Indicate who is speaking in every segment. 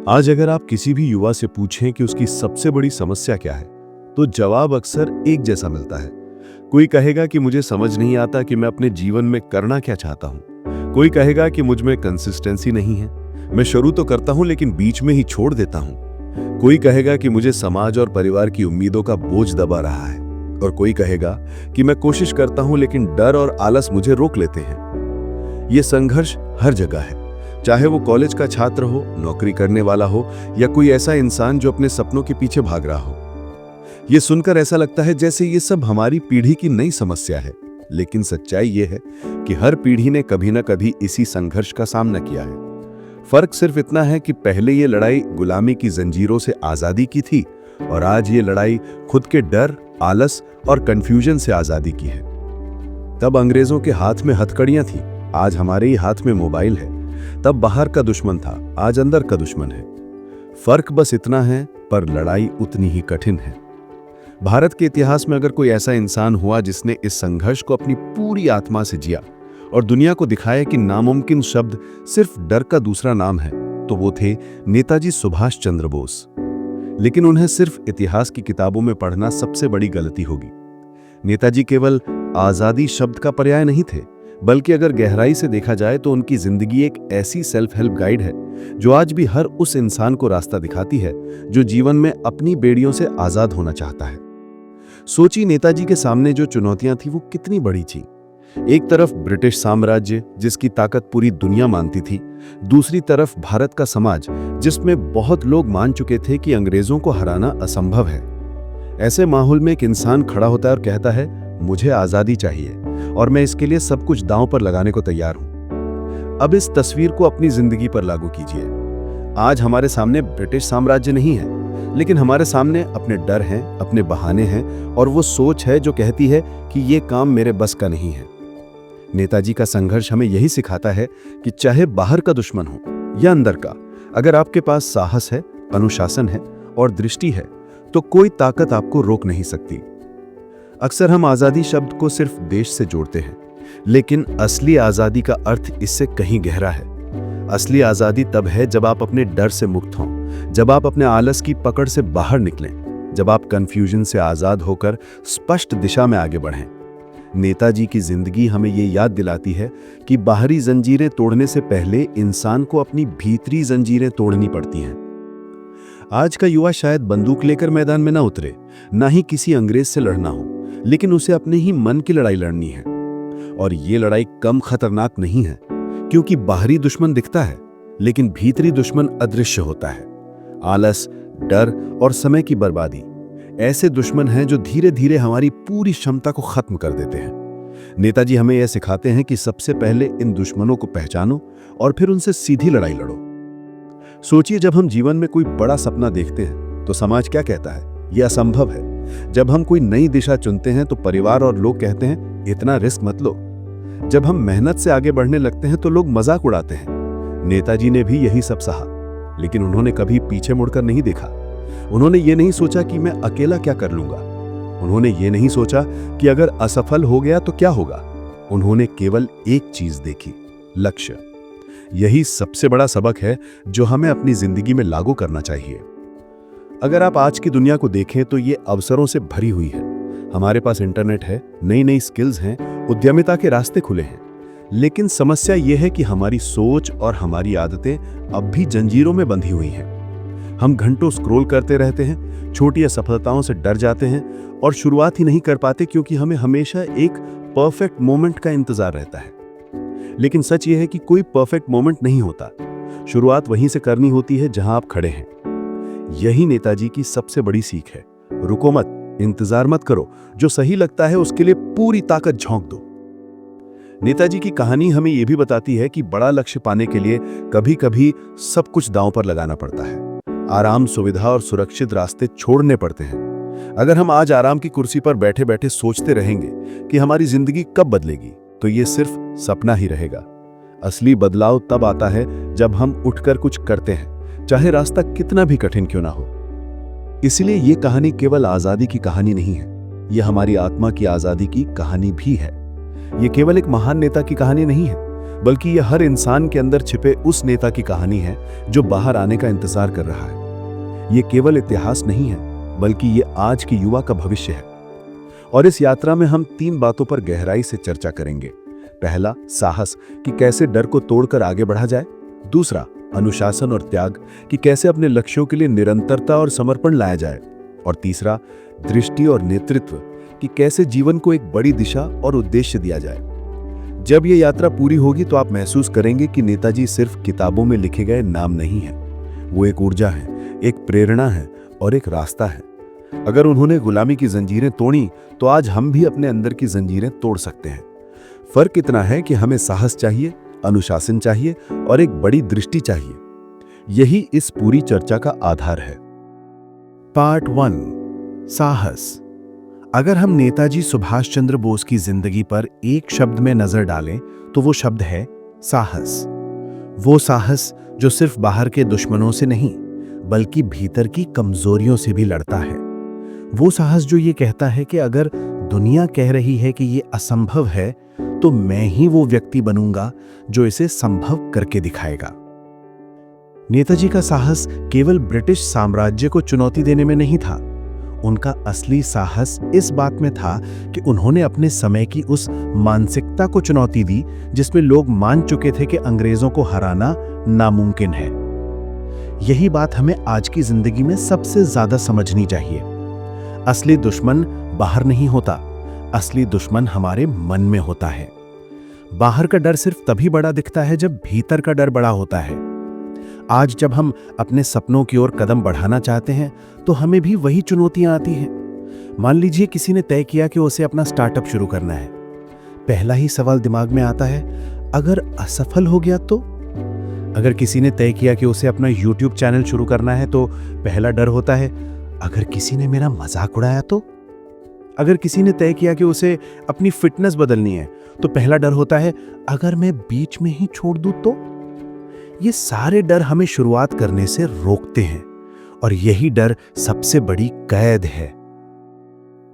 Speaker 1: आज अगर आप किसी भी युवा से पूछें कि उसकी सबसे बड़ी समस्या क्या है, तो जवाब अक्सर एक जैसा मिलता है। कोई कहेगा कि मुझे समझ नहीं आता कि मैं अपने जीवन में करना क्या चाहता हूं। कोई कहेगा कि मुझ में कंसिस्टेंसी नहीं है, मैं शुरू तो करता हूं लेकिन बीच में ही छोड़ देता हूं। कोई कहेगा कि मुझे समाज और परिवार की उम्मीदों का बोझ दबा रहा है, और कोई कहेगा कि मैं कोशिश करता हूं लेकिन डर और आलस मुझे रोक लेते हैं। ये संघर्ष हर जगह है, चाहे वो कॉलेज का छात्र हो, नौकरी करने वाला हो, या कोई ऐसा इंसान जो अपने सपनों के पीछे भाग रहा हो। ये सुनकर ऐसा लगता है जैसे ये सब हमारी पीढ़ी की नई समस्या है, लेकिन सच्चाई ये है कि हर पीढ़ी ने कभी ना कभी इसी संघर्ष का सामना किया है। फर्क सिर्फ इतना है कि पहले ये लड़ाई गुलामी की जंजीरों से आजादी की थी, और आज ये लड़ाई खुद के डर, आलस और कंफ्यूजन से आजादी की है। तब अंग्रेजों के हाथ में हथकड़ियां थी, आज हमारे ही हाथ में मोबाइल है। तब बाहर का दुश्मन था, आज अंदर का दुश्मन है। फर्क बस इतना है, पर लड़ाई उतनी ही कठिन है। भारत के इतिहास में अगर कोई ऐसा इंसान हुआ जिसने इस संघर्ष को अपनी पूरी आत्मा से जिया और दुनिया को दिखाया कि नामुमकिन शब्द सिर्फ डर का दूसरा नाम है, तो वो थे नेताजी सुभाष चंद्र बोस। लेकिन उन्हें सिर्फ इतिहास की किताबों में पढ़ना सबसे बड़ी गलती होगी। नेताजी केवल आजादी शब्द का पर्याय नहीं थे, बल्कि अगर गहराई से देखा जाए तो उनकी जिंदगी एक ऐसी सेल्फ हेल्प गाइड है जो आज भी हर उस इंसान को रास्ता दिखाती है जो जीवन में अपनी बेड़ियों से आजाद होना चाहता है। सोचिए, नेताजी के सामने जो चुनौतियां थी वो कितनी बड़ी थी। एक तरफ ब्रिटिश साम्राज्य जिसकी ताकत पूरी दुनिया मानती थी, दूसरी तरफ भारत का समाज जिसमें बहुत लोग मान चुके थे कि अंग्रेजों को हराना असंभव है। ऐसे माहौल में एक इंसान खड़ा होता है और कहता है, मुझे आजादी चाहिए और मैं इसके लिए सब कुछ दांव पर लगाने को तैयार हूं। अब इस तस्वीर को अपनी जिंदगी पर लागू कीजिए। आज हमारे सामने ब्रिटिश साम्राज्य नहीं है, लेकिन हमारे सामने अपने डर हैं, अपने बहाने हैं, और वो सोच है जो कहती है कि ये काम मेरे बस का नहीं है। नेताजी का संघर्ष हमें यही सिखाता है कि चाहे बाहर का दुश्मन हो या अंदर का, अगर आपके पास साहस है, अनुशासन है और दृष्टि है, तो कोई ताकत आपको रोक नहीं सकती। अक्सर हम आजादी शब्द को सिर्फ देश से जोड़ते हैं, लेकिन असली आजादी का अर्थ इससे कहीं गहरा है। असली आजादी तब है जब आप अपने डर से मुक्त हों, जब आप अपने आलस की पकड़ से बाहर निकलें, जब आप कंफ्यूजन से आजाद होकर स्पष्ट दिशा में आगे बढ़ें। नेताजी की जिंदगी हमें ये याद दिलाती है कि बाहरी जंजीरें तोड़ने से पहले इंसान को अपनी भीतरी जंजीरें तोड़नी पड़ती हैं। आज का युवा शायद बंदूक लेकर मैदान में ना उतरे, ना ही किसी अंग्रेज से लड़ना हो, लेकिन उसे अपने ही मन की लड़ाई लड़नी है। और ये लड़ाई कम खतरनाक नहीं है, क्योंकि बाहरी दुश्मन दिखता है, लेकिन भीतरी दुश्मन अदृश्य होता है। आलस, डर और समय की बर्बादी ऐसे दुश्मन हैं जो धीरे धीरे हमारी पूरी क्षमता को खत्म कर देते हैं। नेताजी हमें यह सिखाते हैं कि सबसे पहले इन दुश्मनों को पहचानो और फिर उनसे सीधी लड़ाई लड़ो। सोचिए, जब हम जीवन में कोई बड़ा सपना देखते हैं तो समाज क्या कहता है? यह असंभव है। जब हम कोई नई दिशा चुनते हैं तो परिवार और लोग कहते हैं, इतना रिस्क मत लो। जब हम मेहनत से आगे बढ़ने लगते हैं तो लोग मजाक उड़ाते हैं। नेताजी ने भी यही सब सहा, लेकिन उन्होंने कभी पीछे मुड़कर नहीं देखा। उन्होंने ये नहीं सोचा कि मैं अकेला क्या कर लूंगा। उन्होंने ये नहीं सोचा कि अगर असफल हो गया तो क्या होगा। उन्होंने केवल एक चीज देखी, लक्ष्य। यही सबसे बड़ा सबक है जो हमें अपनी जिंदगी में लागू करना चाहिए। अगर आप आज की दुनिया को देखें तो ये अवसरों से भरी हुई है। हमारे पास इंटरनेट है, नई नई स्किल्स हैं, उद्यमिता के रास्ते खुले हैं। लेकिन समस्या ये है कि हमारी सोच और हमारी आदतें अब भी जंजीरों में बंधी हुई हैं। हम घंटों स्क्रॉल करते रहते हैं, छोटी असफलताओं से डर जाते हैं और शुरुआत ही नहीं कर पाते, क्योंकि हमें हमेशा एक परफेक्ट मोमेंट का इंतजार रहता है। लेकिन सच ये है कि कोई परफेक्ट मोमेंट नहीं होता। शुरुआत वहीं से करनी होती है जहां आप खड़े हैं। यही नेताजी की सबसे बड़ी सीख है। रुको मत, इंतजार मत करो, जो सही लगता है उसके लिए पूरी ताकत झोंक दो। नेताजी की कहानी हमें यह भी बताती है कि बड़ा लक्ष्य पाने के लिए कभी कभी सब कुछ दांव पर लगाना पड़ता है। आराम, सुविधा और सुरक्षित रास्ते छोड़ने पड़ते हैं। अगर हम आज आराम की कुर्सी पर बैठे बैठे सोचते रहेंगे कि हमारी जिंदगी कब बदलेगी, तो ये सिर्फ सपना ही रहेगा। असली बदलाव तब आता है जब हम उठकर कुछ करते हैं, चाहे रास्ता कितना भी कठिन क्यों ना हो। इसलिए ये कहानी केवल आजादी की कहानी नहीं है, यह हमारी आत्मा की आजादी की कहानी भी है। ये केवल एक महान नेता की कहानी नहीं है, बल्कि यह हर इंसान के अंदर छिपे उस नेता की कहानी है जो बाहर आने का इंतजार कर रहा है। ये केवल इतिहास नहीं है, बल्कि ये आज के युवा का भविष्य है। और इस यात्रा में हम 3 बातों पर गहराई से चर्चा करेंगे। पहला, साहस, कि कैसे डर को तोड़कर आगे बढ़ा जाए। दूसरा, अनुशासन और त्याग, कि कैसे अपने लक्ष्यों के लिए निरंतरता और समर्पण लाया जाए। और तीसरा, दृष्टि और नेतृत्व, कि कैसे जीवन को एक बड़ी दिशा और उद्देश्य दिया जाए। जब ये यात्रा पूरी होगी तो आप महसूस करेंगे कि नेताजी सिर्फ किताबों में लिखे गए नाम नहीं है। वो एक ऊर्जा है, एक प्रेरणा है और एक रास्ता है। अगर उन्होंने गुलामी की जंजीरें तोड़ी तो आज हम भी अपने अंदर की जंजीरें तोड़ सकते हैं। फर्क इतना है कि हमें साहस चाहिए, अनुशासन चाहिए और एक बड़ी दृष्टि चाहिए। यही इस पूरी चर्चा का आधार है।
Speaker 2: पार्ट 1, साहस। अगर हम नेताजी सुभाष चंद्र बोस की जिंदगी पर एक शब्द में नजर डालें तो वो शब्द है साहस। वो साहस जो सिर्फ बाहर के दुश्मनों से नहीं, बल्कि भीतर की कमजोरियों से भी लड़ता है। वो साहस जो ये कहता है कि अगर दुनिया कह रही है कि ये असंभव है, तो मैं ही वो व्यक्ति बनूंगा जो इसे संभव करके दिखाएगा। नेताजी का साहस केवल ब्रिटिश साम्राज्य को चुनौती देने में नहीं था। उनका असली साहस इस बात में था कि उन्होंने अपने समय की उस मानसिकता को चुनौती दी जिसमें लोग मान चुके थे कि अंग्रेजों को हराना नामुमकिन है। यही बात हमें आज की जिंदगी में सबसे ज्यादा समझनी चाहिए। असली दुश्मन बाहर नहीं होता, असली दुश्मन हमारे मन में होता है। बाहर का डर सिर्फ तभी बड़ा दिखता है जब भीतर का डर बड़ा होता है। आज जब हम अपने सपनों की ओर कदम बढ़ाना चाहते हैं तो हमें भी वही चुनौतियां आती हैं। मान लीजिए किसी ने तय किया कि उसे अपना स्टार्टअप शुरू करना है। पहला ही सवाल दिमाग में आता है, अगर असफल हो गया तो? अगर किसी ने तय किया कि उसे अपना YouTube चैनल शुरू करना है तो पहला डर होता है, अगर किसी ने मेरा मजाक उड़ाया तो? अगर किसी ने तय किया कि उसे अपनी फिटनेस बदलनी है तो पहला डर होता है, अगर मैं बीच में ही छोड़ दूं तो? ये सारे डर हमें शुरुआत करने से रोकते हैं और यही डर सबसे बड़ी कैद है।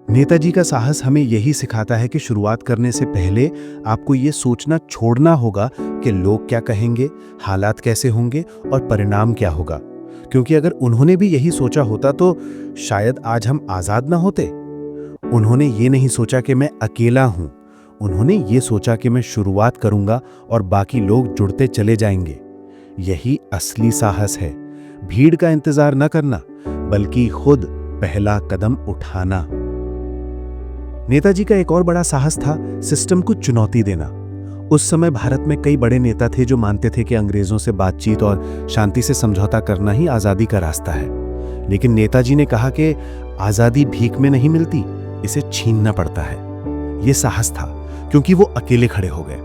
Speaker 2: नेताजी का साहस हमें यही सिखाता है कि शुरुआत करने से पहले आपको ये सोचना छोड़ना होगा कि लोग क्या कहेंगे, हालात कैसे होंगे और परिणाम क्या होगा। क्योंकि अगर उन्होंने भी यही सोचा होता तो शायद आज हम आजाद ना होते। उन्होंने ये नहीं सोचा कि मैं अकेला हूं, उन्होंने ये सोचा कि मैं शुरुआत करूंगा और बाकी लोग जुड़ते चले जाएंगे। यही असली साहस है, भीड़ का इंतजार न करना बल्कि खुद पहला कदम उठाना। नेताजी का एक और बड़ा साहस था सिस्टम को चुनौती देना। उस समय भारत में कई बड़े नेता थे जो मानते थे कि अंग्रेजों से बातचीत और शांति से समझौता करना ही आजादी का रास्ता है। लेकिन नेताजी ने कहा कि आजादी भीख में नहीं मिलती, इसे छीनना पड़ता है। यह साहस था क्योंकि वो अकेले खड़े हो गए।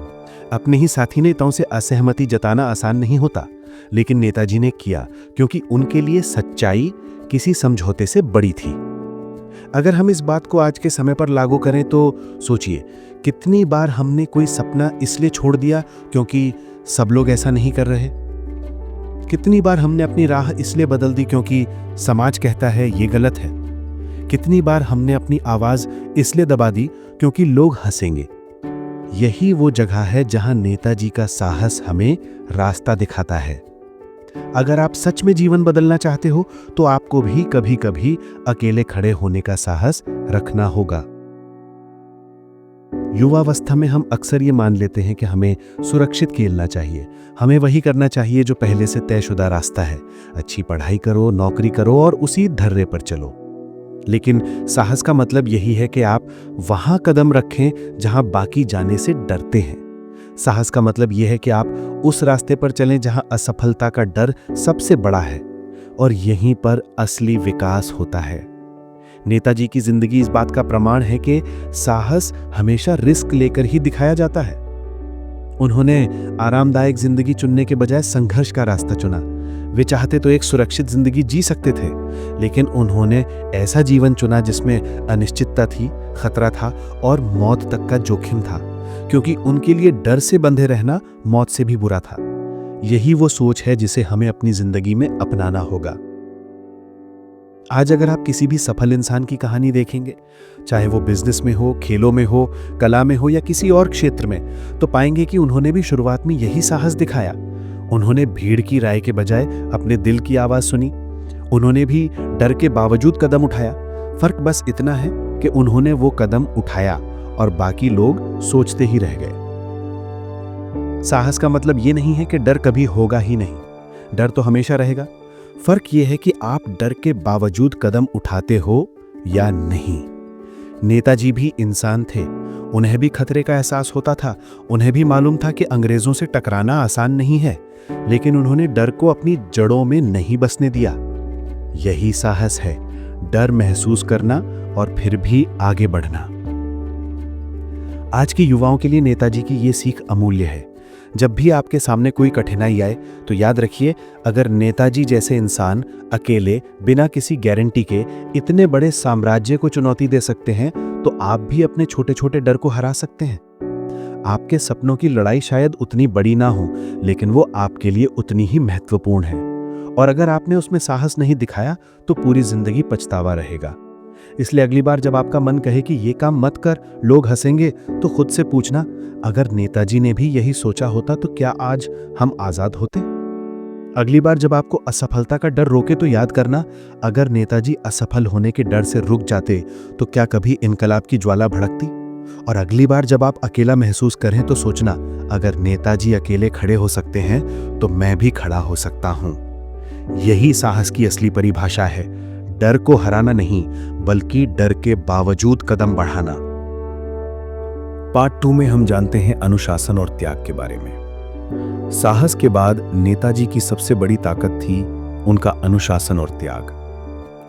Speaker 2: अपने ही साथी नेताओं से असहमति जताना आसान नहीं होता, लेकिन नेताजी ने किया क्योंकि उनके लिए सच्चाई किसी समझौते से बड़ी थी। अगर हम इस बात को आज के समय पर लागू करें तो सोचिए, कितनी बार हमने कोई सपना इसलिए छोड़ दिया क्योंकि सब लोग ऐसा नहीं कर रहे। कितनी बार हमने अपनी राह इसलिए बदल दी क्योंकि समाज कहता है ये गलत है। कितनी बार हमने अपनी आवाज इसलिए दबा दी क्योंकि लोग हंसेंगे। यही वो जगह है जहां नेताजी का साहस हमें रास्ता दिखाता है। अगर आप सच में जीवन बदलना चाहते हो तो आपको भी कभी कभी अकेले खड़े होने का साहस रखना होगा। युवावस्था में हम अक्सर ये मान लेते हैं कि हमें सुरक्षित खेलना चाहिए, हमें वही करना चाहिए जो पहले से तयशुदा रास्ता है। अच्छी पढ़ाई करो, नौकरी करो और उसी धर्रे पर चलो। लेकिन साहस का मतलब यही है कि आप वहां कदम रखें जहां बाकी जाने से डरते हैं। साहस का मतलब यह है कि आप उस रास्ते पर चलें जहां असफलता का डर सबसे बड़ा है, और यहीं पर असली विकास होता है। नेताजी की जिंदगी इस बात का प्रमाण है कि साहस हमेशा रिस्क लेकर ही दिखाया जाता है। उन्होंने आरामदायक जिंदगी चुनने के बजाय संघर्ष का रास्ता चुना। वे चाहते तो एक सुरक्षित जिंदगी जी सकते थे, लेकिन उन्होंने ऐसा जीवन चुना जिसमें अनिश्चितता थी, खतरा था और मौत तक का जोखिम था, क्योंकि उनके लिए डर से बंधे रहना मौत से भी बुरा था। यही वो सोच है जिसे हमें अपनी जिंदगी में अपनाना होगा। आज अगर आप किसी भी सफल इंसान की कहानी देखेंगे, चाहे वो बिजनेस में हो, खेलों में हो, कला में हो या किसी और क्षेत्र में, तो पाएंगे कि उन्होंने भी शुरुआत में यही साहस दिखाया। उन्होंने भीड़ की राय के बजाय अपने दिल की आवाज सुनी। उन्होंने भी डर के बावजूद कदम उठाया। फर्क बस इतना है कि उन्होंने वो कदम उठाया और बाकी लोग सोचते ही रह गए। साहस का मतलब ये नहीं है कि डर कभी होगा ही नहीं। डर तो हमेशा रहेगा। फर्क ये है कि आप डर के बावजूद कदम उठाते हो या नहीं। नेताजी भी इंसान थे। उन्हें भी खतरे का एहसास होता था। उन्हें भी मालूम था कि अंग्रेजों से टकराना आसान नहीं है, लेकिन उन्होंने डर को अपनी जड़ों में नहीं बसने दिया। यही साहस है, डर महसूस करना और फिर भी आगे बढ़ना। आज के युवाओं के लिए नेताजी की ये सीख अमूल्य है। जब भी आपके सामने कोई कठिनाई आए तो याद रखिए, अगर नेताजी जैसे इंसान अकेले बिना किसी गारंटी के इतने बड़े साम्राज्य को चुनौती दे सकते हैं, तो आप भी अपने छोटे छोटे डर को हरा सकते हैं। आपके सपनों की लड़ाई शायद उतनी बड़ी ना हो, लेकिन वो आपके लिए उतनी ही महत्वपूर्ण है। और अगर आपने उसमें साहस नहीं दिखाया तो पूरी जिंदगी पछतावा रहेगा। इसलिए अगली बार जब आपका मन कहे कि ये काम मत कर, लोग हंसेंगे, तो खुद से पूछना, अगर नेताजी ने भी यही सोचा होता तो क्या आज हम आजाद होते? अगली बार जब आपको असफलता का डर रोके तो याद करना, अगर नेताजी असफल होने के डर से रुक जाते तो क्या कभी इनकलाब की ज्वाला भड़कती? और अगली बार जब आप अकेला महसूस करें तो सोचना, अगर नेताजी अकेले खड़े हो सकते हैं तो मैं भी खड़ा हो सकता हूं। यही साहस की असली परिभाषा है, डर को हराना नहीं, बल्कि डर के बावजूद कदम बढ़ाना। पार्ट 2 में हम जानते हैं अनुशासन और त्याग के बारे में। साहस के बाद नेताजी की सबसे बड़ी ताकत थी उनका अनुशासन और त्याग।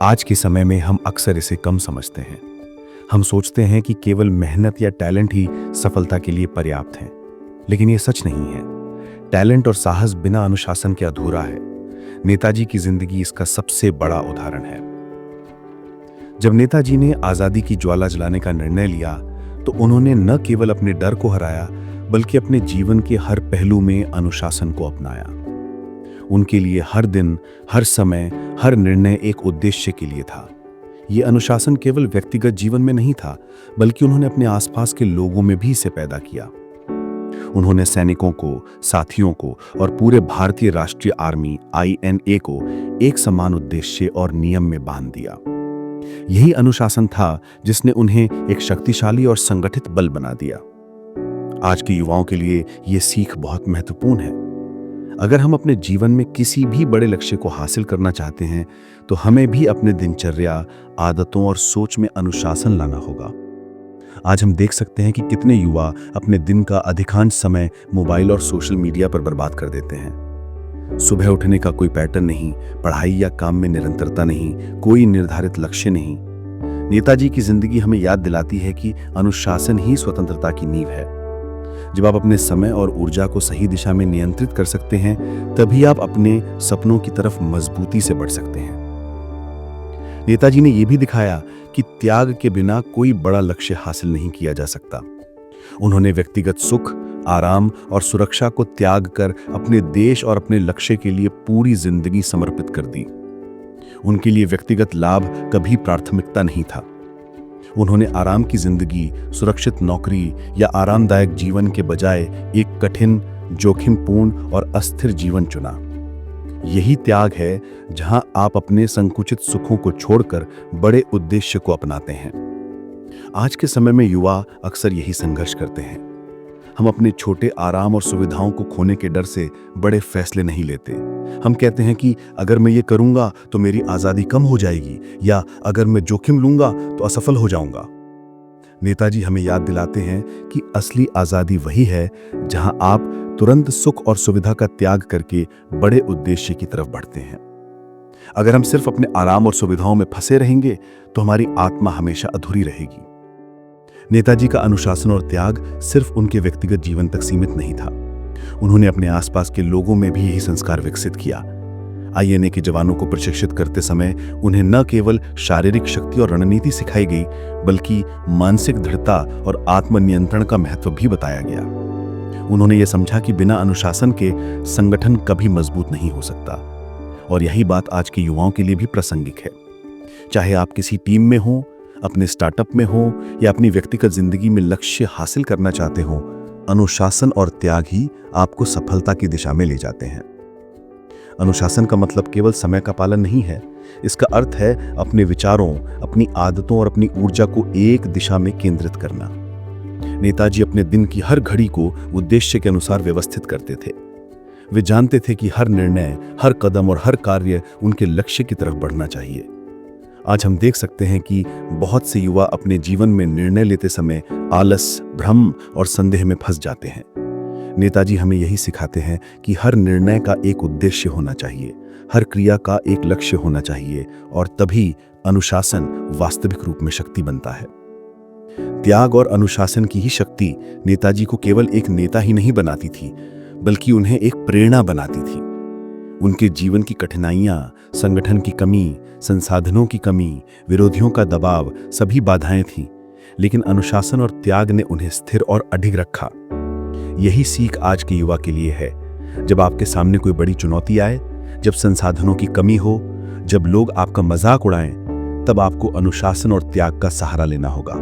Speaker 2: आज के समय में हम अक्सर इसे कम समझते हैं। हम सोचते हैं कि केवल मेहनत या टैलेंट ही सफलता के लिए पर्याप्त है, लेकिन यह सच नहीं है। टैलेंट और साहस बिना अनुशासन के अधूरा है। नेताजी की जिंदगी इसका सबसे बड़ा उदाहरण है। जब नेताजी ने आजादी की ज्वाला जलाने का निर्णय लिया तो उन्होंने न केवल अपने डर को हराया, बल्कि अपने जीवन के हर पहलू में अनुशासन को अपनाया। उनके लिए हर दिन, हर समय, हर निर्णय एक उद्देश्य के लिए था। यह अनुशासन केवल व्यक्तिगत जीवन में नहीं था, बल्कि उन्होंने अपने आसपास के लोगों में भी इसे पैदा किया। उन्होंने सैनिकों को, साथियों को और पूरे भारतीय राष्ट्रीय आर्मी INA को एक समान उद्देश्य और नियम में बांध दिया। यही अनुशासन था जिसने उन्हें एक शक्तिशाली और संगठित बल बना दिया। आज के युवाओं के लिए यह सीख बहुत महत्वपूर्ण है। अगर हम अपने जीवन में किसी भी बड़े लक्ष्य को हासिल करना चाहते हैं, तो हमें भी अपने दिनचर्या, आदतों और सोच में अनुशासन लाना होगा। आज हम देख सकते हैं कि कितने युवा अपने दिन का अधिकांश समय मोबाइल और सोशल मीडिया पर बर्बाद कर देते हैं। सुबह उठने का कोई पैटर्न नहीं, पढ़ाई या काम में निरंतरता नहीं, कोई निर्धारित लक्ष्य नहीं। नेताजी की जिंदगी हमें याद दिलाती है कि अनुशासन ही स्वतंत्रता की नींव है। जब आप अपने समय और ऊर्जा को सही दिशा में नियंत्रित कर सकते हैं, तभी आप अपने सपनों की तरफ मजबूती से बढ़ सकते हैं। नेताजी ने यह भी दिखाया कि त्याग के बिना कोई बड़ा लक्ष्य हासिल नहीं किया जा सकता। उन्होंने व्यक्तिगत सुख, आराम और सुरक्षा को त्याग कर अपने देश और अपने लक्ष्य के लिए पूरी जिंदगी समर्पित कर दी। उनके लिए व्यक्तिगत लाभ कभी प्राथमिकता नहीं था। उन्होंने आराम की जिंदगी, सुरक्षित नौकरी या आरामदायक जीवन के बजाय एक कठिन, जोखिमपूर्ण और अस्थिर जीवन चुना। यही त्याग है जहां आप अपने संकुचित सुखों को छोड़कर बड़े उद्देश्य को अपनाते हैं। आज के समय में युवा अक्सर यही संघर्ष करते हैं। हम अपने छोटे आराम और सुविधाओं को खोने के डर से बड़े फैसले नहीं लेते। हम कहते हैं कि अगर मैं ये करूंगा तो मेरी आजादी कम हो जाएगी, या अगर मैं जोखिम लूंगा तो असफल हो जाऊंगा। नेताजी हमें याद दिलाते हैं कि असली आजादी वही है जहां आप तुरंत सुख और सुविधा का त्याग करके बड़े उद्देश्य की तरफ बढ़ते हैं। अगर हम सिर्फ अपने आराम और सुविधाओं में फंसे रहेंगे तो हमारी आत्मा हमेशा अधूरी रहेगी। नेताजी का अनुशासन और त्याग सिर्फ उनके व्यक्तिगत जीवन तक सीमित नहीं था। उन्होंने अपने आसपास के लोगों में भी यही संस्कार विकसित किया। INA के जवानों को प्रशिक्षित करते समय उन्हें न केवल शारीरिक शक्ति और रणनीति सिखाई गई, बल्कि मानसिक दृढ़ता और आत्मनियंत्रण का महत्व भी बताया गया। उन्होंने यह समझा कि बिना अनुशासन के संगठन कभी मजबूत नहीं हो सकता। और यही बात आज के युवाओं के लिए भी प्रासंगिक है। चाहे आप किसी टीम में हो, अपने स्टार्टअप में हो या अपनी व्यक्तिगत जिंदगी में लक्ष्य हासिल करना चाहते हो, अनुशासन और त्याग ही आपको सफलता की दिशा में ले जाते हैं। अनुशासन का मतलब केवल समय का पालन नहीं है। इसका अर्थ है अपने विचारों, अपनी आदतों और अपनी ऊर्जा को एक दिशा में केंद्रित करना। नेताजी अपने दिन की हर घड़ी को उद्देश्य के अनुसार व्यवस्थित करते थे। वे जानते थे कि हर निर्णय, हर कदम और हर कार्य उनके लक्ष्य की तरफ बढ़ना चाहिए। आज हम देख सकते हैं कि बहुत से युवा अपने जीवन में निर्णय लेते समय आलस, भ्रम और संदेह में फंस जाते हैं। नेताजी हमें यही सिखाते हैं कि हर निर्णय का एक उद्देश्य होना चाहिए, हर क्रिया का एक लक्ष्य होना चाहिए, और तभी अनुशासन वास्तविक रूप में शक्ति बनता है। त्याग और अनुशासन की ही शक्ति नेताजी को केवल एक नेता ही नहीं बनाती थी, बल्कि उन्हें एक प्रेरणा बनाती थी। उनके जीवन की कठिनाइयां, संगठन की कमी, संसाधनों की कमी, विरोधियों का दबाव, सभी बाधाएं थीं, लेकिन अनुशासन और त्याग ने उन्हें स्थिर और अडिग रखा। यही सीख आज के युवा के लिए है। जब आपके सामने कोई बड़ी चुनौती आए, जब संसाधनों की कमी हो, जब लोग आपका मजाक उड़ाएं, तब आपको अनुशासन और त्याग का सहारा लेना होगा।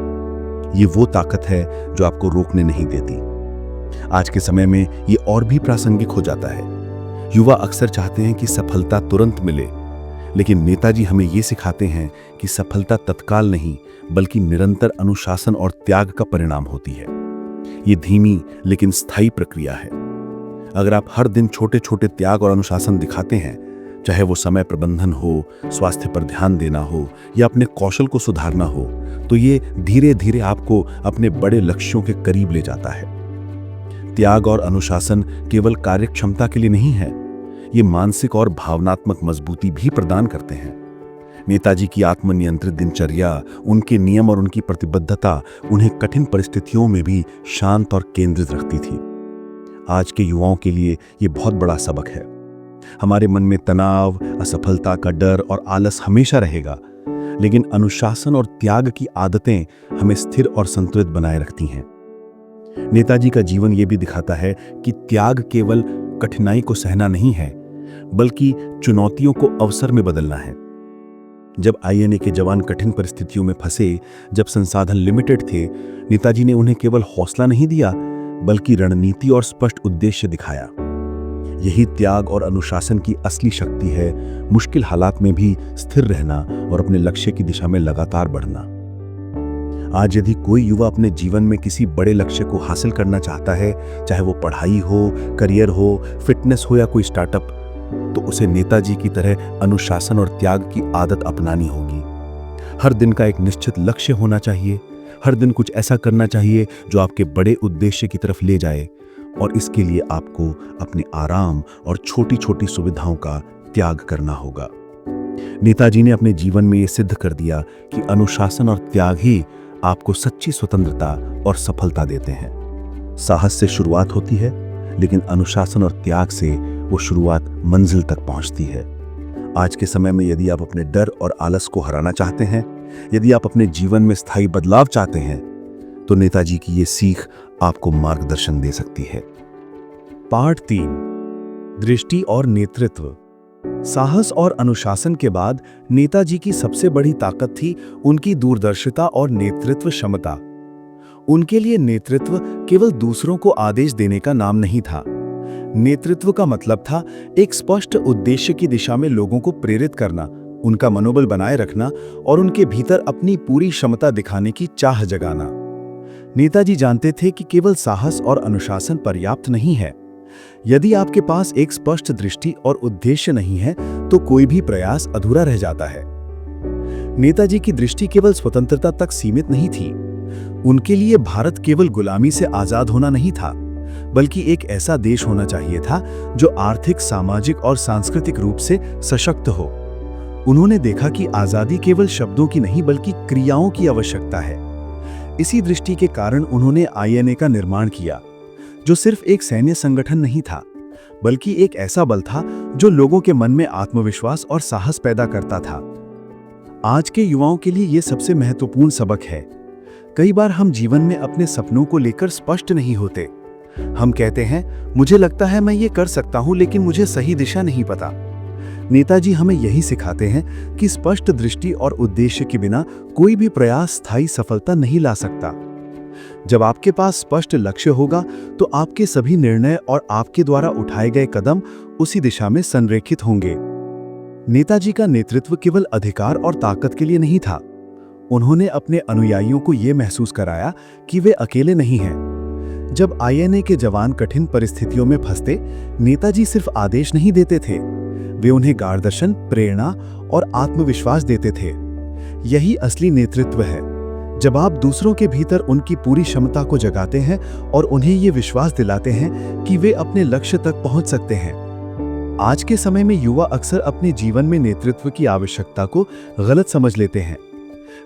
Speaker 2: ये वो ताकत है जो आपको रोकने नहीं देती। आज के समय में ये और भी प्रासंगिक हो जाता है। युवा अक्सर चाहते हैं कि सफलता तुरंत मिले, लेकिन नेताजी हमें ये सिखाते हैं कि सफलता तत्काल नहीं, बल्कि निरंतर अनुशासन और त्याग का परिणाम होती है। ये धीमी लेकिन स्थायी प्रक्रिया है। अगर आप हर दिन छोटे छोटे त्याग और अनुशासन दिखाते हैं, चाहे वो समय प्रबंधन हो, स्वास्थ्य पर ध्यान देना हो या अपने कौशल को सुधारना हो, तो ये धीरे धीरे आपको अपने बड़े लक्ष्यों के करीब ले जाता है। त्याग और अनुशासन केवल कार्यक्षमता के लिए नहीं है, ये मानसिक और भावनात्मक मजबूती भी प्रदान करते हैं। नेताजी की आत्मनियंत्रित दिनचर्या, उनके नियम और उनकी प्रतिबद्धता उन्हें कठिन परिस्थितियों में भी शांत और केंद्रित रखती थी। आज के युवाओं के लिए ये बहुत बड़ा सबक है। हमारे मन में तनाव, असफलता का डर और आलस हमेशा रहेगा, लेकिन अनुशासन और त्याग की आदतें हमें स्थिर और संतुलित बनाए रखती हैं। नेताजी का जीवन ये भी दिखाता है कि त्याग केवल कठिनाई को सहना नहीं है, बल्कि चुनौतियों को अवसर में बदलना है। जब आईएनए के जवान कठिन परिस्थितियों में फंसे, जब संसाधन लिमिटेड थे, नेताजी ने उन्हें केवल हौसला नहीं दिया, बल्कि रणनीति और स्पष्ट उद्देश्य दिखाया। यही त्याग और अनुशासन की असली शक्ति है, मुश्किल हालात में भी स्थिर रहना और अपने लक्ष्य की दिशा में लगातार बढ़ना। आज यदि कोई युवा अपने जीवन में किसी बड़े लक्ष्य को हासिल करना चाहता है, चाहे वो पढ़ाई हो, करियर हो, फिटनेस हो या कोई स्टार्टअप, तो उसे नेताजी की तरह अनुशासन और त्याग की आदत अपनानी होगी। हर दिन का एक निश्चित लक्ष्य होना चाहिए, हर दिन कुछ ऐसा करना चाहिए जो आपके बड़े उद्देश्य की तरफ ले जाए, और इसके लिए आपको अपने आराम और छोटी छोटी सुविधाओं का त्याग करना होगा। नेताजी ने अपने जीवन में ये सिद्ध कर दिया कि अनुशासन और त्याग ही आपको सच्ची स्वतंत्रता और सफलता देते हैं। साहस से शुरुआत होती है, लेकिन अनुशासन और त्याग से वो शुरुआत मंजिल तक पहुंचती है। आज के समय में यदि आप अपने डर और आलस को हराना चाहते हैं, यदि आप अपने जीवन में स्थायी बदलाव चाहते हैं, तो नेताजी की ये सीख आपको मार्गदर्शन दे सकती है। पार्ट 3, दृष्टि और नेतृत्व। साहस और अनुशासन के बाद नेताजी की सबसे बड़ी ताकत थी उनकी दूरदर्शिता और नेतृत्व क्षमता। उनके लिए नेतृत्व केवल दूसरों को आदेश देने का नाम नहीं था। नेतृत्व का मतलब था एक स्पष्ट उद्देश्य की दिशा में लोगों को प्रेरित करना, उनका मनोबल बनाए रखना और उनके भीतर अपनी पूरी क्षमता दिखाने की चाह जगाना। नेताजी जानते थे कि केवल साहस और अनुशासन पर्याप्त नहीं है। यदि आपके पास एक स्पष्ट दृष्टि और उद्देश्य नहीं है, तो कोई भी प्रयास अधूरा रह जाता है। नेताजी की दृष्टि केवल स्वतंत्रता तक सीमित नहीं थी। उनके लिए भारत केवल गुलामी से आजाद होना नहीं था, बल्कि एक ऐसा देश होना चाहिए था जो आर्थिक, सामाजिक और सांस्कृतिक रूप से सशक्त हो। उन्होंने देखा कि आजादी केवल शब्दों की नहीं, बल्कि क्रियाओं की आवश्यकता है। इसी दृष्टि के कारण उन्होंने आईएनए का निर्माण किया, जो सिर्फ एक सैन्य संगठन नहीं था, बल्कि एक ऐसा बल था जो लोगों के मन में आत्मविश्वास और साहस पैदा करता था। आज के युवाओं के लिए यह सबसे महत्वपूर्ण सबक है। कई बार हम जीवन में अपने सपनों को लेकर स्पष्ट नहीं होते। हम कहते हैं, मुझे लगता है मैं ये कर सकता हूं, लेकिन मुझे सही दिशा नहीं पता। नेताजी हमें यही सिखाते हैं कि स्पष्ट दृष्टि और उद्देश्य के बिना कोई भी प्रयास स्थायी सफलता नहीं ला सकता। जब आपके पास स्पष्ट लक्ष्य होगा तो आपके सभी निर्णय और आपके द्वारा उठाए गए कदम उसी दिशा में संरेखित होंगे। नेताजी का नेतृत्व केवल अधिकार और ताकत के लिए नहीं था। उन्होंने अपने अनुयायियों को यह महसूस कराया कि वे अकेले नहीं हैं। जब आईएनए के जवान कठिन परिस्थितियों में फंसते, नेताजी सिर्फ आदेश नहीं देते थे, वे उन्हें मार्गदर्शन, प्रेरणा और आत्मविश्वास देते थे। यही असली नेतृत्व है, जब आप दूसरों के भीतर उनकी पूरी क्षमता को जगाते हैं और उन्हें ये विश्वास दिलाते हैं कि वे अपने लक्ष्य तक पहुंच सकते हैं। आज के समय में युवा अक्सर अपने जीवन में नेतृत्व की आवश्यकता को गलत समझ लेते हैं।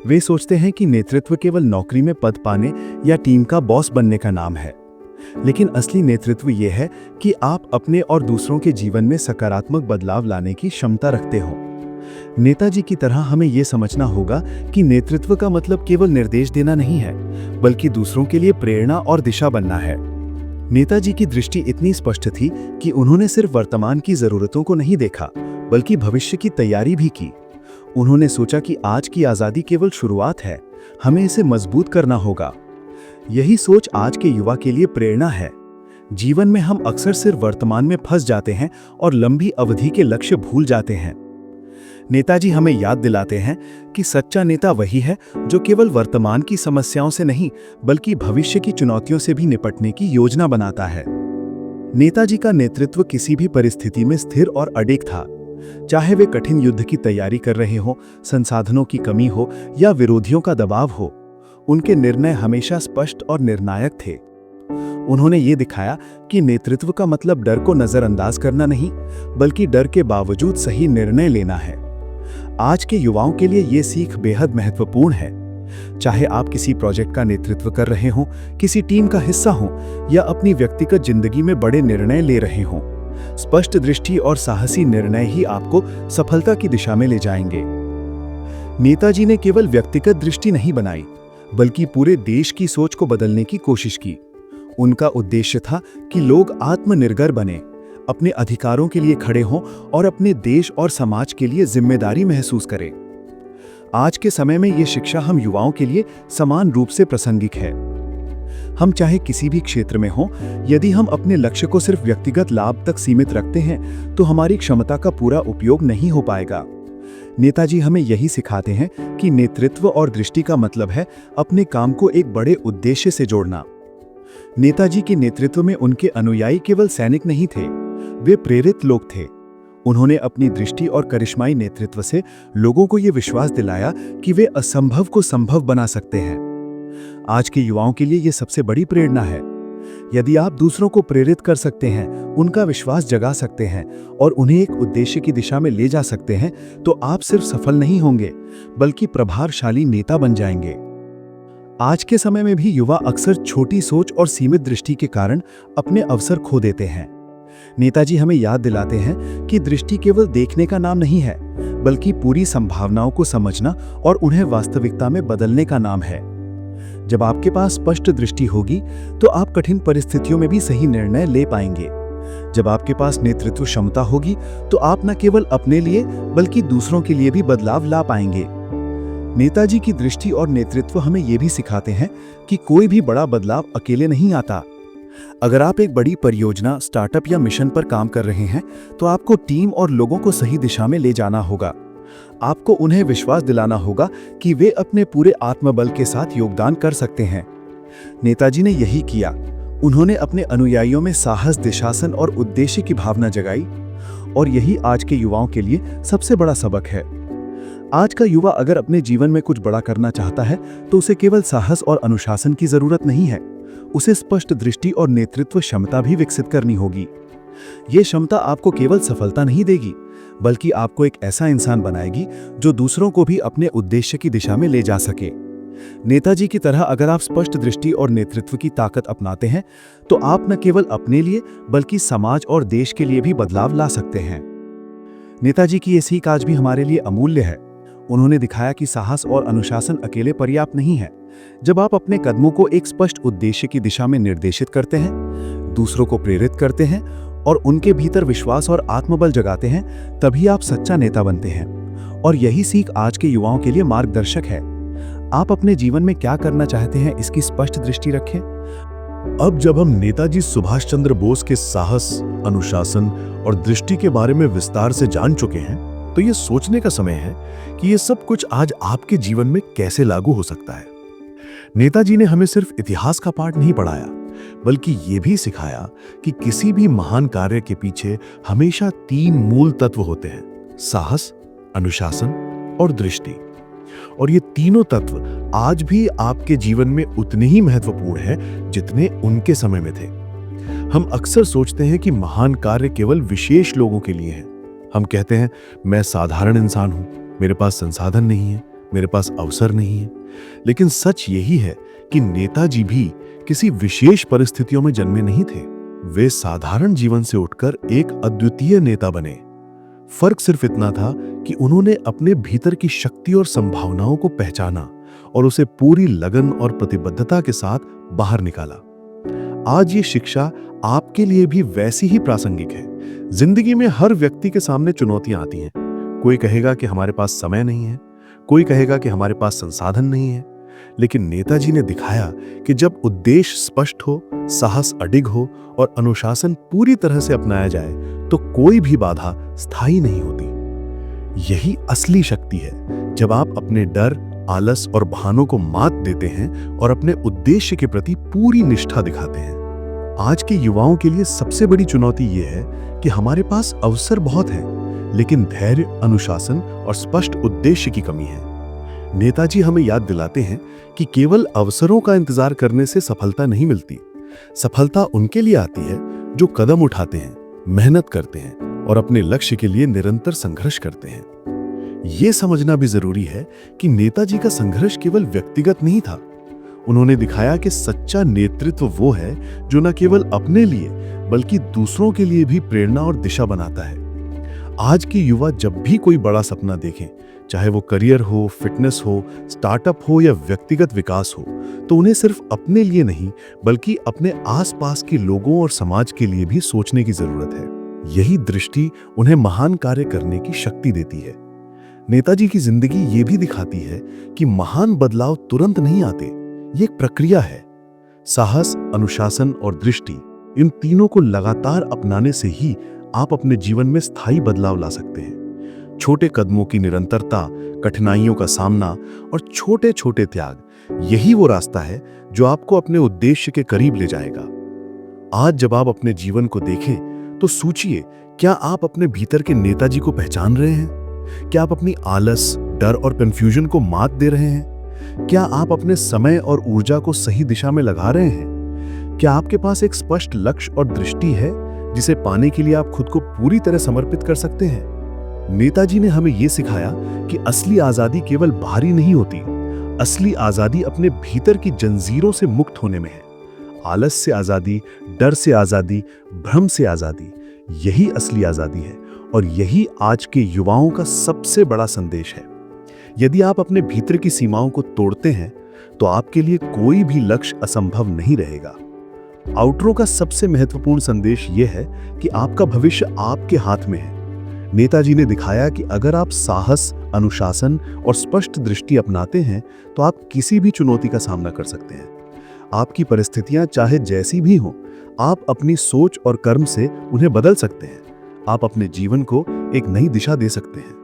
Speaker 2: वे सोचते हैं कि नेतृत्व केवल नौकरी में पद पाने या टीम का बॉस बनने का नाम है, लेकिन असली नेतृत्व यह है कि आप अपने और दूसरों के जीवन में सकारात्मक बदलाव लाने की क्षमता रखते हो। नेताजी की तरह हमें यह समझना होगा कि नेतृत्व का मतलब केवल निर्देश देना नहीं है, बल्कि दूसरों के लिए प्रेरणा और दिशा बनना है। नेताजी की दृष्टि इतनी स्पष्ट थी कि उन्होंने सिर्फ वर्तमान की जरूरतों को नहीं देखा, बल्कि भविष्य की तैयारी भी की। उन्होंने सोचा कि आज की आजादी केवल शुरुआत है, हमें इसे मजबूत करना होगा। यही सोच आज के युवा के लिए प्रेरणा है। जीवन में हम अक्सर सिर्फ वर्तमान में फंस जाते हैं और लंबी अवधि के लक्ष्य भूल जाते हैं। नेताजी हमें याद दिलाते हैं कि सच्चा नेता वही है जो केवल वर्तमान की समस्याओं से नहीं, बल्कि भविष्य की चुनौतियों से भी निपटने की योजना बनाता है। नेताजी का नेतृत्व किसी भी परिस्थिति में स्थिर और अडिग था। चाहे वे कठिन युद्ध की तैयारी कर रहे हों, संसाधनों की कमी हो या विरोधियों का दबाव हो, उनके निर्णय हमेशा स्पष्ट और निर्णायक थे। उन्होंने ये दिखाया कि नेतृत्व का मतलब डर को नजरअंदाज करना नहीं, बल्कि डर के बावजूद सही निर्णय लेना है। आज के युवाओं के लिए ये सीख बेहद महत्वपूर्ण है। चाहे आप किसी प्रोजेक्ट का नेतृत्व कर रहे हों, किसी टीम का हिस्सा हों या अपनी व्यक्तिगत जिंदगी में बड़े निर्णय ले रहे हों, स्पष्ट दृष्टि और साहसी निर्णय ही आपको सफलता की दिशा में ले जाएंगे। नेताजी ने केवल व्यक्तिगत दृष्टि नहीं बनाई, बल्कि पूरे देश की सोच को बदलने की कोशिश की। उनका उद्देश्य था कि लोग आत्मनिर्भर बने, अपने अधिकारों के लिए खड़े हों और अपने देश और समाज के लिए जिम्मेदारी महसूस करें। आज के समय में ये शिक्षा हम युवाओं के लिए समान रूप से प्रासंगिक है। हम चाहे किसी भी क्षेत्र में हों, यदि हम अपने लक्ष्य को सिर्फ व्यक्तिगत लाभ तक सीमित रखते हैं, तो हमारी क्षमता का पूरा उपयोग नहीं हो पाएगा। नेताजी हमें यही सिखाते हैं कि नेतृत्व और दृष्टि का मतलब है अपने काम को एक बड़े उद्देश्य से जोड़ना। नेताजी के नेतृत्व में उनके अनुयायी केवल सैनिक नहीं थे, वे प्रेरित लोग थे। उन्होंने अपनी दृष्टि और करिश्माई नेतृत्व से लोगों को यह विश्वास दिलाया कि वे असंभव को संभव बना सकते हैं। आज के युवाओं के लिए यह सबसे बड़ी प्रेरणा है। यदि आप दूसरों को प्रेरित कर सकते हैं, उनका विश्वास जगा सकते हैं और उन्हें एक उद्देश्य की दिशा में ले जा सकते हैं, तो आप सिर्फ सफल नहीं होंगे, बल्कि प्रभावशाली नेता बन जाएंगे। आज के समय में भी युवा अक्सर छोटी सोच और सीमित दृष्टि के कारण अपने अवसर खो देते हैं। नेताजी हमें याद दिलाते हैं कि दृष्टि केवल देखने का नाम नहीं है, बल्कि पूरी संभावनाओं को समझना और उन्हें वास्तविकता में बदलने का नाम है। जब आपके पास स्पष्ट दृष्टि होगी, तो आप कठिन परिस्थितियों में भी सही निर्णय ले पाएंगे। जब आपके पास नेतृत्व क्षमता होगी, तो आप न केवल अपने लिए, बल्कि दूसरों के लिए भी बदलाव ला पाएंगे। नेताजी की दृष्टि और नेतृत्व हमें यह भी सिखाते हैं कि कोई भी बड़ा बदलाव अकेले नहीं आता। अगर आप एक बड़ी परियोजना, स्टार्टअप या मिशन पर काम कर रहे हैं, तो आपको टीम और लोगों को सही दिशा में ले जाना होगा। आपको उन्हें विश्वास दिलाना होगा कि वे अपने पूरे आत्मबल के साथ योगदान कर सकते हैं। नेताजी ने यही किया। उन्होंने अपने अनुयायियों में साहस, दिशासन और उद्देश्य की भावना जगाई, और यही आज के युवाओं के लिए सबसे बड़ा सबक है। आज का युवा अगर अपने जीवन में कुछ बड़ा करना चाहता है, तो उसे केवल साहस और अनुशासन की जरूरत नहीं है, उसे स्पष्ट दृष्टि और नेतृत्व क्षमता भी विकसित करनी होगी। ये क्षमता आपको केवल सफलता नहीं देगी, बल्कि आपको एक ऐसा इंसान बनाएगी जो दूसरों को भी अपने उद्देश्य की दिशा में ले जा सके। नेताजी की तरह अगर आप स्पष्ट दृष्टि और नेतृत्व की ताकत अपनाते हैं, तो आप न केवल अपने लिए, बल्कि समाज और देश के लिए भी बदलाव ला सकते हैं। नेताजी की ये सीख आज भी हमारे लिए अमूल्य है। उन्होंने दिखाया कि साहस और अनुशासन अकेले पर्याप्त नहीं है। जब आप अपने कदमों को एक स्पष्ट उद्देश्य की दिशा में निर्देशित करते हैं, दूसरों को प्रेरित करते हैं और उनके भीतर विश्वास और आत्मबल जगाते हैं, तभी आप सच्चा नेता बनते हैं। और यही सीख आज के युवाओं के लिए मार्गदर्शक है। आप अपने जीवन में क्या करना चाहते हैं, इसकी स्पष्ट दृष्टि रखें।
Speaker 1: अब जब हम नेताजी सुभाष चंद्र बोस के साहस, अनुशासन और दृष्टि के बारे में विस्तार से जान चुके हैं, तो ये सोचने का समय है कि ये सब कुछ आज आपके जीवन में कैसे लागू हो सकता है। नेताजी ने हमें सिर्फ इतिहास का पाठ नहीं पढ़ाया, बल्कि ये भी सिखाया कि किसी भी महान कार्य के पीछे हमेशा 3 मूल तत्व होते हैं: साहस, अनुशासन और दृष्टि। और ये तीनों तत्व आज भी आपके जीवन में उतने ही महत्वपूर्ण हैं जितने उनके समय में थे। हम अक्सर सोचते हैं कि महान कार्य केवल विशेष लोगों के लिए हैं। हम कहते हैं, मैं साधारण इंसान हूं, मेरे पास संसाधन नहीं है, मेरे पास अवसर नहीं है। लेकिन सच यही है कि नेताजी भी किसी विशेष परिस्थितियों में जन्मे नहीं थे। वे साधारण जीवन से उठकर एक अद्वितीय नेता बने। फर्क सिर्फ इतना था कि उन्होंने अपने भीतर की शक्ति और संभावनाओं को पहचाना और उसे पूरी लगन और प्रतिबद्धता के साथ बाहर निकाला। आज ये शिक्षा आपके लिए भी वैसी ही प्रासंगिक है। जिंदगी में हर व्यक्ति के सामने चुनौतियां आती हैं। कोई कहेगा कि हमारे पास समय नहीं है, कोई कहेगा कि हमारे पास संसाधन नहीं है। लेकिन नेताजी ने दिखाया कि जब उद्देश्य स्पष्ट हो, साहस अडिग हो और अनुशासन पूरी तरह से अपनाया जाए, तो कोई भी बाधा स्थायी नहीं होती। यही असली शक्ति है, जब आप अपने डर, आलस और बहानों को मात देते हैं और अपने उद्देश्य के प्रति पूरी निष्ठा दिखाते हैं। आज के युवाओं के लिए सबसे बड़ी चुनौती यह है कि हमारे पास अवसर बहुत हैं, लेकिन धैर्य, अनुशासन और स्पष्ट उद्देश्य की कमी है। नेताजी हमें याद दिलाते हैं कि केवल अवसरों का इंतजार करने से सफलता नहीं मिलती। सफलता उनके लिए आती है जो कदम उठाते हैं, मेहनत करते हैं और अपने लक्ष्य के लिए निरंतर संघर्ष करते हैं। यह समझना भी जरूरी है कि नेताजी का संघर्ष केवल व्यक्तिगत नहीं था। उन्होंने दिखाया कि सच्चा नेतृत्व वो है जो न केवल अपने लिए बल्कि दूसरों के लिए भी प्रेरणा और दिशा बनाता है। आज के युवा जब भी कोई बड़ा सपना देखें, चाहे वो करियर हो, फिटनेस हो, स्टार्टअप हो या व्यक्तिगत विकास हो, तो उन्हें सिर्फ अपने लिए नहीं बल्कि अपने आसपास के लोगों और समाज के लिए भी सोचने की जरूरत है। यही दृष्टि उन्हें महान कार्य करने की शक्ति देती है। नेताजी की जिंदगी ये भी दिखाती है कि महान बदलाव तुरंत नहीं आते, ये एक प्रक्रिया है। साहस, अनुशासन और दृष्टि, इन तीनों को लगातार अपनाने से ही आप अपने जीवन में स्थायी बदलाव ला सकते हैं। छोटे कदमों की निरंतरता, कठिनाइयों का सामना और छोटे छोटे त्याग, यही वो रास्ता है जो आपको अपने उद्देश्य के करीब ले जाएगा। आज जब आप अपने जीवन को देखें तो सोचिए, क्या आप अपने भीतर के नेताजी को पहचान रहे हैं? क्या आप अपनी आलस, डर और कंफ्यूजन को मात दे रहे हैं? क्या आप अपने समय और ऊर्जा को सही दिशा में लगा रहे हैं? क्या आपके पास एक स्पष्ट लक्ष्य और दृष्टि है जिसे पाने के लिए आप खुद को पूरी तरह समर्पित कर सकते हैं? नेताजी ने हमें यह सिखाया कि असली आजादी केवल बाहरी नहीं होती, असली आजादी अपने भीतर की जंजीरों से मुक्त होने में है। आलस से आजादी, डर से आजादी, भ्रम से आजादी, यही असली आजादी है और यही आज के युवाओं का सबसे बड़ा संदेश है। यदि आप अपने भीतर की सीमाओं को तोड़ते हैं तो आपके लिए कोई भी लक्ष्य असंभव नहीं रहेगा। आउटरो का सबसे महत्वपूर्ण संदेश यह है कि आपका भविष्य आपके हाथ में है। नेताजी ने दिखाया कि अगर आप साहस, अनुशासन और स्पष्ट दृष्टि अपनाते हैं तो आप किसी भी चुनौती का सामना कर सकते हैं। आपकी परिस्थितियां चाहे जैसी भी हों, आप अपनी सोच और कर्म से उन्हें बदल सकते हैं। आप अपने जीवन को एक नई दिशा दे सकते हैं।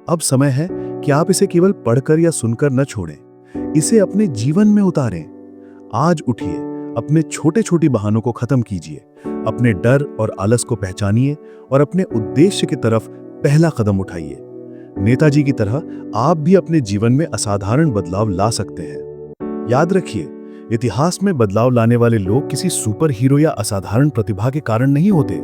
Speaker 1: अब समय है कि आप इसे केवल पढ़कर या सुनकर न छोड़ें, इसे अपने जीवन में उतारें। आज उठिए, अपने छोटे छोटे बहानों को खत्म कीजिए, अपने डर और आलस को पहचानिए और अपने उद्देश्य की तरफ पहला कदम उठाइए। नेताजी की तरह आप भी अपने जीवन में असाधारण बदलाव ला सकते हैं। याद रखिए, इतिहास में बदलाव लाने वाले लोग किसी सुपर हीरो या असाधारण प्रतिभा के कारण नहीं होते।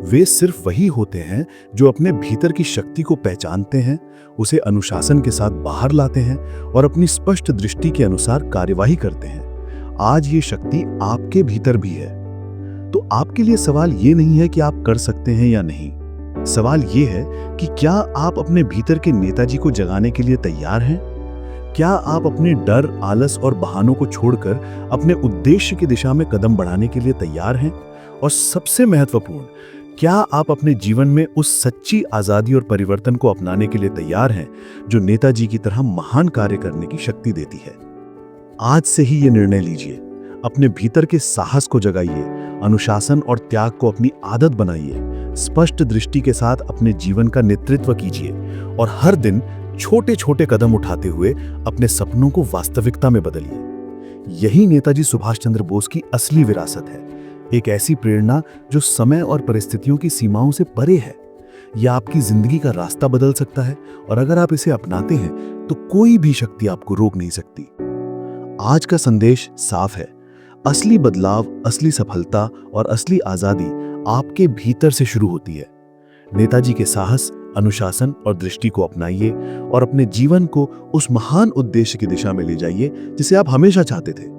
Speaker 1: वे सिर्फ वही होते हैं जो अपने भीतर की शक्ति को पहचानते हैं, उसे अनुशासन के साथ बाहर लाते हैं और अपनी स्पष्ट दृष्टि के अनुसार कार्यवाही करते हैं। आज ये शक्ति आपके भीतर भी है। तो आपके लिए सवाल ये नहीं है कि आप कर सकते हैं या नहीं। सवाल ये है कि क्या आप अपने भीतर के नेताजी को जगाने के लिए तैयार हैं? क्या आप अपने डर, आलस और बहानों को छोड़कर अपने उद्देश्य की दिशा में कदम बढ़ाने के लिए तैयार हैं? और सबसे महत्वपूर्ण,
Speaker 2: क्या आप अपने जीवन में उस सच्ची आजादी और परिवर्तन को अपनाने के लिए तैयार हैं जो नेताजी की तरह महान कार्य करने की शक्ति देती है? आज से ही ये निर्णय लीजिए, अपने भीतर के साहस को जगाइए, अनुशासन और त्याग को अपनी आदत बनाइए, स्पष्ट दृष्टि के साथ अपने जीवन का नेतृत्व कीजिए और हर दिन छोटे छोटे कदम उठाते हुए अपने सपनों को वास्तविकता में बदलिए। यही नेताजी सुभाष चंद्र बोस की असली विरासत है, एक ऐसी प्रेरणा जो समय और परिस्थितियों की सीमाओं से परे है। यह आपकी जिंदगी का रास्ता बदल सकता है और अगर आप इसे अपनाते हैं तो कोई भी शक्ति आपको रोक नहीं सकती। आज का संदेश साफ है, असली बदलाव, असली सफलता और असली आजादी आपके भीतर से शुरू होती है। नेताजी के साहस, अनुशासन और दृष्टि को अपनाइए और अपने जीवन को उस महान उद्देश्य की दिशा में ले जाइए जिसे आप हमेशा चाहते थे।